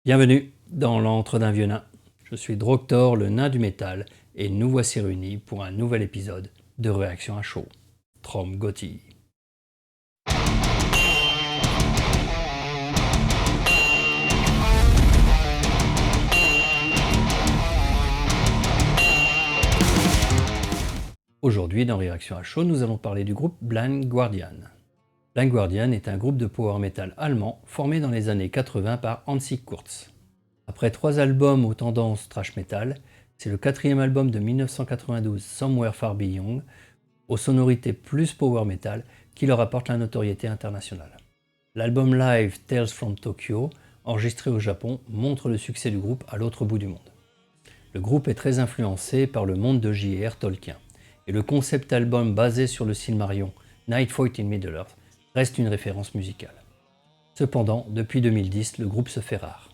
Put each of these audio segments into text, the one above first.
Bienvenue dans l'antre d'un vieux nain. Je suis Droctor, le nain du métal, et nous voici réunis pour un nouvel épisode de Réaction à chaud. Trom Gotti. Aujourd'hui, dans Réaction à chaud, nous allons parler du groupe Blind Guardian. Blind Guardian est un groupe de power metal allemand formé dans les années 80 par Hansi Kurz. Après 3 albums aux tendances thrash metal, c'est le 4e album de 1992, Somewhere Far Beyond, aux sonorités plus power metal, qui leur apporte la notoriété internationale. L'album live Tales from Tokyo, enregistré au Japon, montre le succès du groupe à l'autre bout du monde. Le groupe est très influencé par le monde de J.R.R. Tolkien, et le concept album basé sur le Silmarillion, Night Fight in Middle-earth, reste une référence musicale. Cependant, depuis 2010, le groupe se fait rare.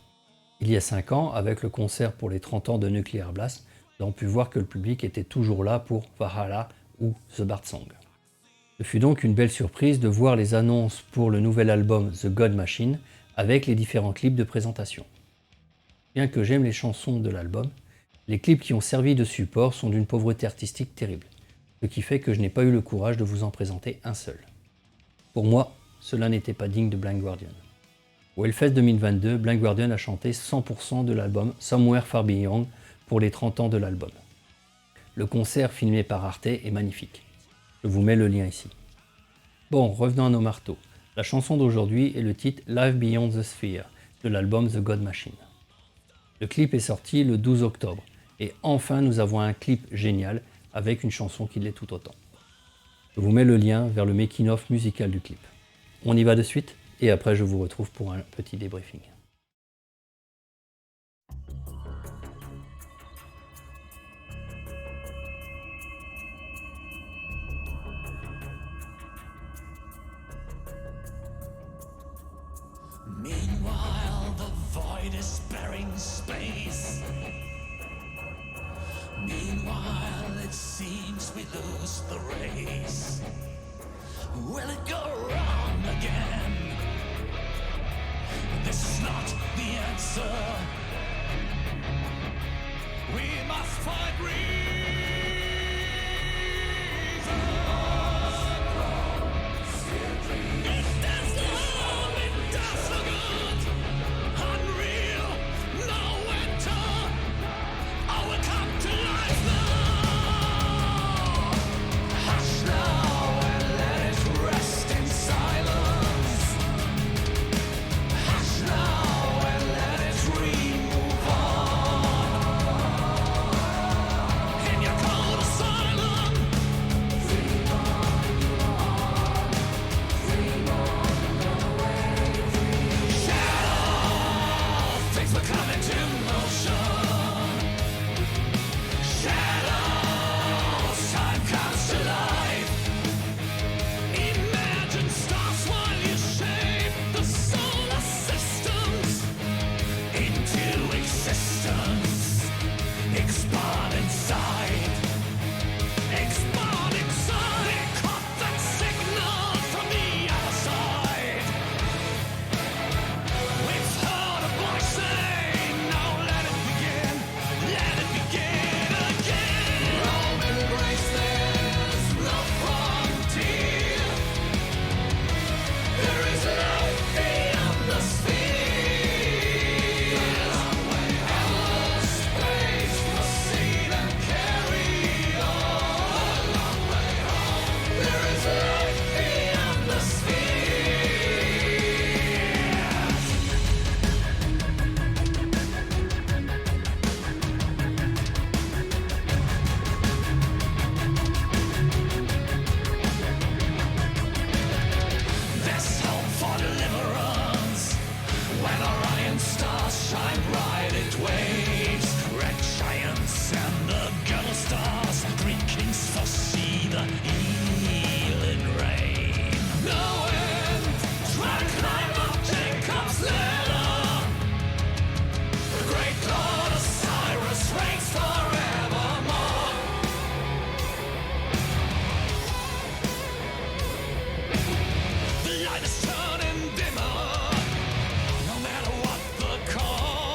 Il y a 5 ans, avec le concert pour les 30 ans de Nuclear Blast, nous avons pu voir que le public était toujours là pour Valhalla ou The Bard Song. Ce fut donc une belle surprise de voir les annonces pour le nouvel album The God Machine avec les différents clips de présentation. Bien que j'aime les chansons de l'album, les clips qui ont servi de support sont d'une pauvreté artistique terrible, ce qui fait que je n'ai pas eu le courage de vous en présenter un seul. Pour moi, cela n'était pas digne de Blind Guardian. Au Hellfest 2022, Blind Guardian a chanté 100% de l'album Somewhere Far Beyond pour les 30 ans de l'album. Le concert filmé par Arte est magnifique. Je vous mets le lien ici. Bon, revenons à nos marteaux. La chanson d'aujourd'hui est le titre Live Beyond the Sphere de l'album The God Machine. Le clip est sorti le 12 octobre et enfin nous avons un clip génial avec une chanson qui l'est tout autant. Je vous mets le lien vers le making-of musical du clip. On y va de suite et après je vous retrouve pour un petit débriefing. Meanwhile, the void is sparing space. Meanwhile, it seems we lose the race. Will it go wrong again? This is not the answer. We must find reason. It does no harm, it does no good. Unreal, no winter. I will come to life now. Hush now and let it rest in silence. Hush now and let it move on. In your cold asylum. Shadow, things will come into motion. Shadows, time comes to life. Imagine stars while you shape the solar systems into existence. Expand inside. Expand inside. We caught that signal from the other side. We've heard a voice say, now let it begin. Let it begin again. Rome embrace, there's no frontier. There is life beyond the sphere. Endless space, proceed and carry on. There is life beyond the sphere. There's hope for deliverance when Orion stars shine bright. It waves red giants and the guttal stars. 3 kings foresee the healing rain. No end, try to climb up Jacob's ladder. The great Lord Osiris reigns forevermore. The light is turning dimmer. No matter what the cost.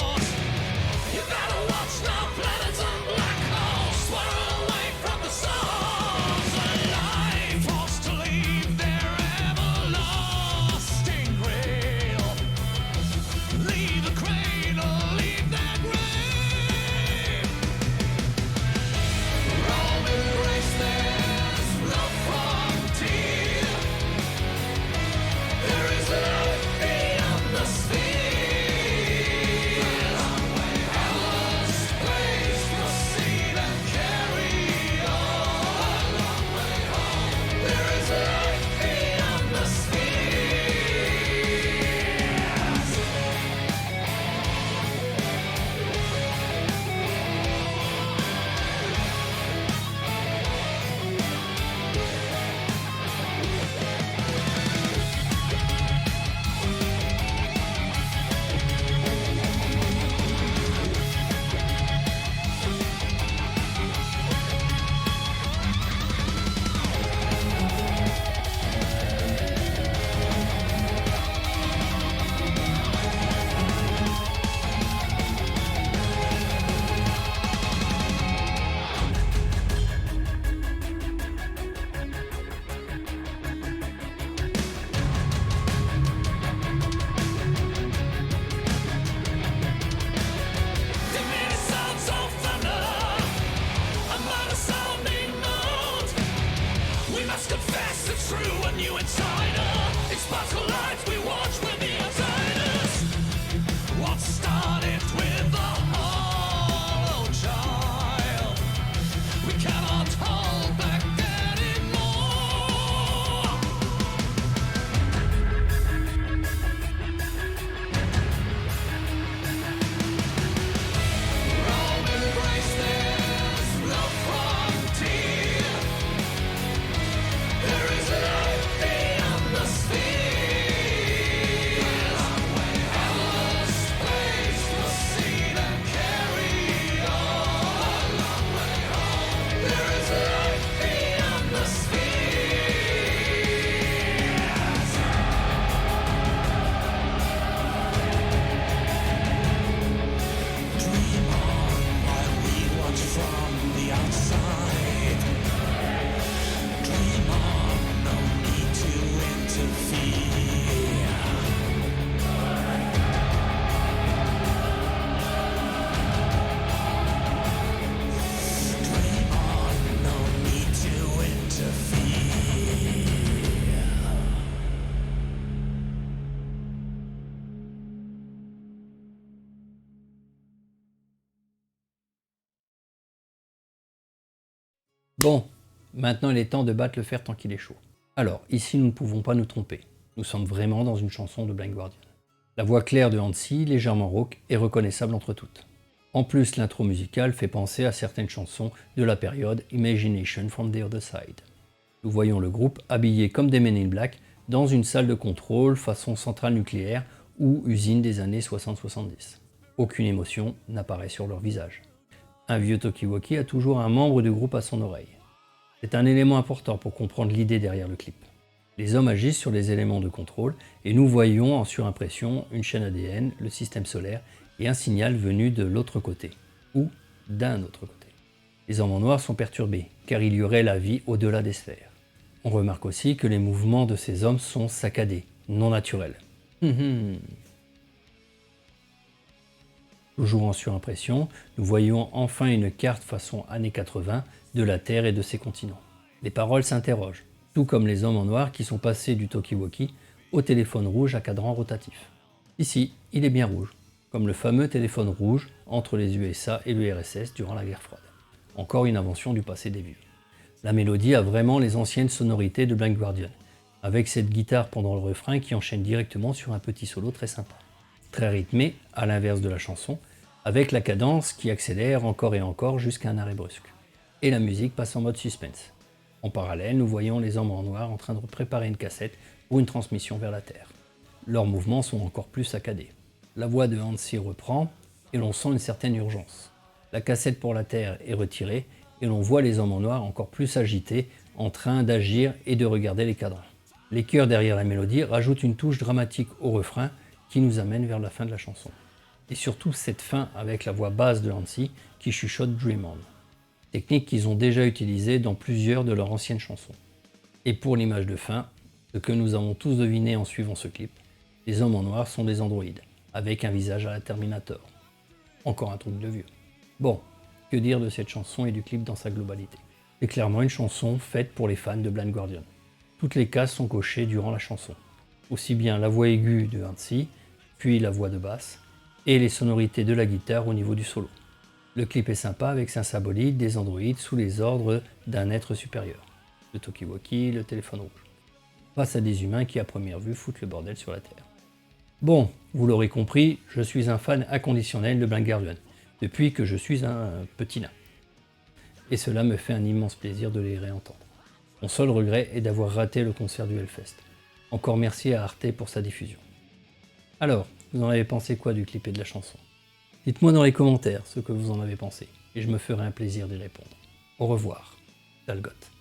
Bon, maintenant il est temps de battre le fer tant qu'il est chaud. Alors, ici nous ne pouvons pas nous tromper. Nous sommes vraiment dans une chanson de Blind Guardian. La voix claire de Hansi, légèrement rauque, est reconnaissable entre toutes. En plus, l'intro musicale fait penser à certaines chansons de la période Imagination from the Other Side. Nous voyons le groupe habillé comme des Men in Black dans une salle de contrôle façon centrale nucléaire ou usine des années 60-70. Aucune émotion n'apparaît sur leur visage. Un vieux talkie-walkie a toujours un membre du groupe à son oreille. C'est un élément important pour comprendre l'idée derrière le clip. Les hommes agissent sur les éléments de contrôle et nous voyons en surimpression une chaîne ADN, le système solaire et un signal venu de l'autre côté, ou d'un autre côté. Les hommes en noir sont perturbés, car il y aurait la vie au-delà des sphères. On remarque aussi que les mouvements de ces hommes sont saccadés, non naturels. Toujours en surimpression, nous voyons enfin une carte façon années 80 de la Terre et de ses continents. Les paroles s'interrogent, tout comme les hommes en noir qui sont passés du talkie-walkie au téléphone rouge à cadran rotatif. Ici, il est bien rouge, comme le fameux téléphone rouge entre les USA et l'URSS durant la guerre froide. Encore une invention du passé des vieux. La mélodie a vraiment les anciennes sonorités de Blind Guardian, avec cette guitare pendant le refrain qui enchaîne directement sur un petit solo très sympa. Très rythmé, à l'inverse de la chanson, avec la cadence qui accélère encore et encore jusqu'à un arrêt brusque. Et la musique passe en mode suspense. En parallèle, nous voyons les hommes en noir en train de préparer une cassette pour une transmission vers la Terre. Leurs mouvements sont encore plus saccadés. La voix de Hansi reprend et l'on sent une certaine urgence. La cassette pour la Terre est retirée et l'on voit les hommes en noir encore plus agités, en train d'agir et de regarder les cadrans. Les chœurs derrière la mélodie rajoutent une touche dramatique au refrain qui nous amène vers la fin de la chanson. Et surtout cette fin avec la voix basse de Hansi qui chuchote Dream On. Technique qu'ils ont déjà utilisée dans plusieurs de leurs anciennes chansons. Et pour l'image de fin, ce que nous avons tous deviné en suivant ce clip, les hommes en noir sont des androïdes, avec un visage à la Terminator. Encore un truc de vieux. Bon, que dire de cette chanson et du clip dans sa globalité? C'est clairement une chanson faite pour les fans de Blind Guardian. Toutes les cases sont cochées durant la chanson. Aussi bien la voix aiguë de Hansi, puis la voix de basse, et les sonorités de la guitare au niveau du solo. Le clip est sympa avec sa symbolique des androïdes sous les ordres d'un être supérieur. Le talkie-walkie, le téléphone rouge. Face à des humains qui à première vue foutent le bordel sur la Terre. Bon, vous l'aurez compris, je suis un fan inconditionnel de Blind Guardian, depuis que je suis un petit nain. Et cela me fait un immense plaisir de les réentendre. Mon seul regret est d'avoir raté le concert du Hellfest. Encore merci à Arte pour sa diffusion. Alors, vous en avez pensé quoi du clip et de la chanson? Dites-moi dans les commentaires ce que vous en avez pensé, et je me ferai un plaisir d'y répondre. Au revoir, Dalgoth.